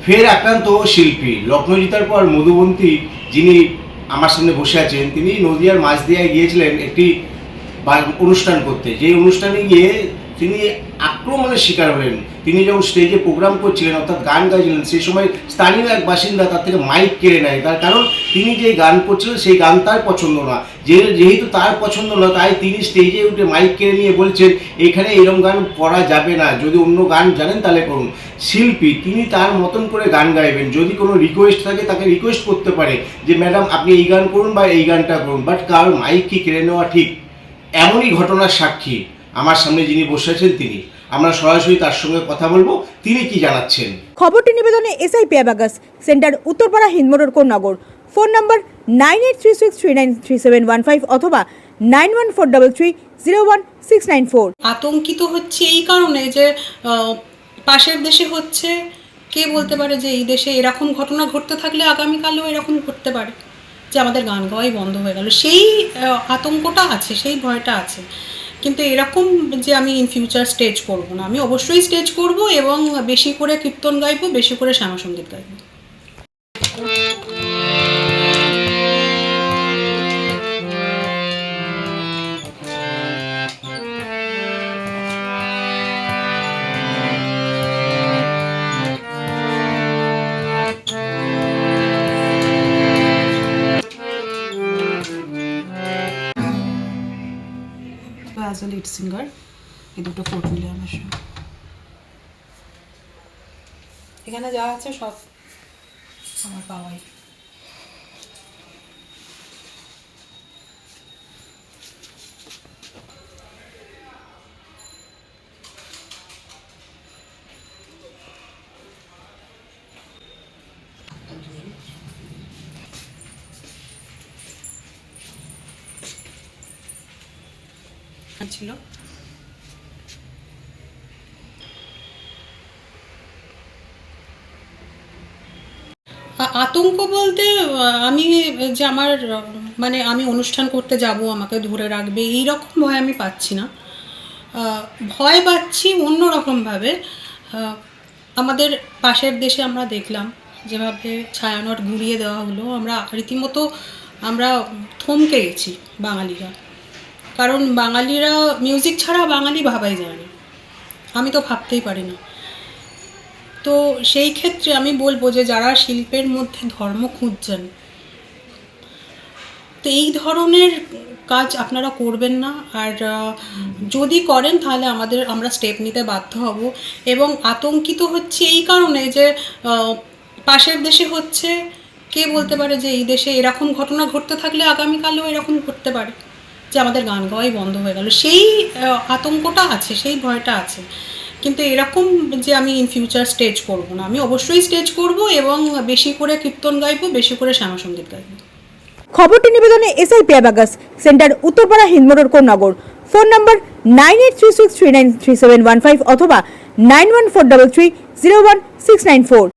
ফের আক্রান্ত শিল্পী। লগ্ন জিতার পর মধুবন্তী যিনি আমার সামনে বসে আছেন, তিনি নদিয়ার মাঝদিয়ায় গিয়েছিলেন একটি অনুষ্ঠান করতে। যেই অনুষ্ঠানে গিয়ে তিনি আক্রমণের শিকার হলেন। তিনি যখন স্টেজে প্রোগ্রাম করছিলেন অর্থাৎ গান গাইছিলেন, সেই সময় স্থানীয় এক বাসিন্দা তার থেকে মাইক কেড়ে নেয়। তার কারণ তিনি যে গান করছিলেন সেই গান তার পছন্দ না। যেহেতু তার পছন্দ না, তাই তিনি স্টেজে উঠে মাইক কেড়ে নিয়ে বলছেন এখানে এরকম গান করা যাবে না, যদি অন্য গান জানেন তাহলে করুন। শিল্পী তিনি তার মতন করে গান গাইবেন, যদি কোনো রিকোয়েস্ট থাকে তাকে রিকোয়েস্ট করতে পারে যে ম্যাডাম আপনি এই গান করুন বা এই গানটা করুন, বাট কারোর মাইক কি কেড়ে নেওয়া ঠিক? এমনই ঘটনার সাক্ষী আমার সামনে যিনি বসে আছেন তিনি। আমরা সরাসরি তার সঙ্গে কথা বলবো, তিনি কি জানাচ্ছেন। খবরটি নিবেদনে SIP abacus centre, Uttarpara, Hindmotor, Konnagar. Phone number 9836393715 অথবা 9143301694। আতঙ্কিত হচ্ছে এই কারণে যে পাশের দেশে হচ্ছে, কে বলতে পারে যে এই দেশে এরকম ঘটনা ঘটতে থাকলে আগামীকালেও এরকম ঘটতে পারে যে আমাদের গান গাওয়াই বন্ধ হয়ে গেল। সেই আতঙ্কটা আছে, সেই ভয়টা আছে। কিন্তু এরকম যে আমি ইন ফিউচার স্টেজ করব না, আমি অবশ্যই স্টেজ করব এবং বেশি করে কীর্তন গাইবো, বেশি করে শ্যামাসঙ্গীত গাইবো। অ্যাজ এ লিড সিঙ্গার এই দুটো ফোর্ট মিলে আমার সঙ্গে এখানে যা আছে সব আমার পাওয়াই। ছিল আতঙ্ক বলতে আমি যে আমার মানে আমি অনুষ্ঠান করতে যাব, আমাকে ধরে রাখবে, এই রকম ভয় আমি পাচ্ছি না। ভয় পাচ্ছি অন্যরকমভাবে। আমাদের পাশের দেশে আমরা দেখলাম যেভাবে ছায়ানট ঘুরিয়ে দেওয়া হলো, আমরা রীতিমতো আমরা থমকে গেছি বাঙালিরা। কারণ বাঙালিরা মিউজিক ছাড়া বাঙালি ভাবাই যায় না, আমি তো ভাবতেই পারি না। তো সেই ক্ষেত্রে আমি বলবো যে যারা শিল্পের মধ্যে ধর্ম খুঁজছেন, তো এই ধরনের কাজ আপনারা করবেন না। আর যদি করেন তাহলে আমরা স্টেপ নিতে বাধ্য হব। এবং আতঙ্কিত হচ্ছে এই কারণে যে পাশের দেশে হচ্ছে, কে বলতে পারে যে এই দেশে এরকম ঘটনা ঘটতে থাকলে আগামীকালেও এরকম ঘটতে পারে যে আমাদের গান গাওয়াই বন্ধ হয়ে গেল। সেই আতঙ্কটা আছে, সেই ভয়টা আছে। কিন্তু এরকম যে আমি ইন ফিউচার স্টেজ করব না, আমি অবশ্যই স্টেজ করব এবং বেশি করে কীর্তন গাইবো, বেশি করে শ্যামাসঙ্গীত গাইবো। খবরটি নিবেদনে SIP abacus centre, Uttarpara, Hindmotor, Konnagar. Phone number 9836393715 অথবা 9143301694।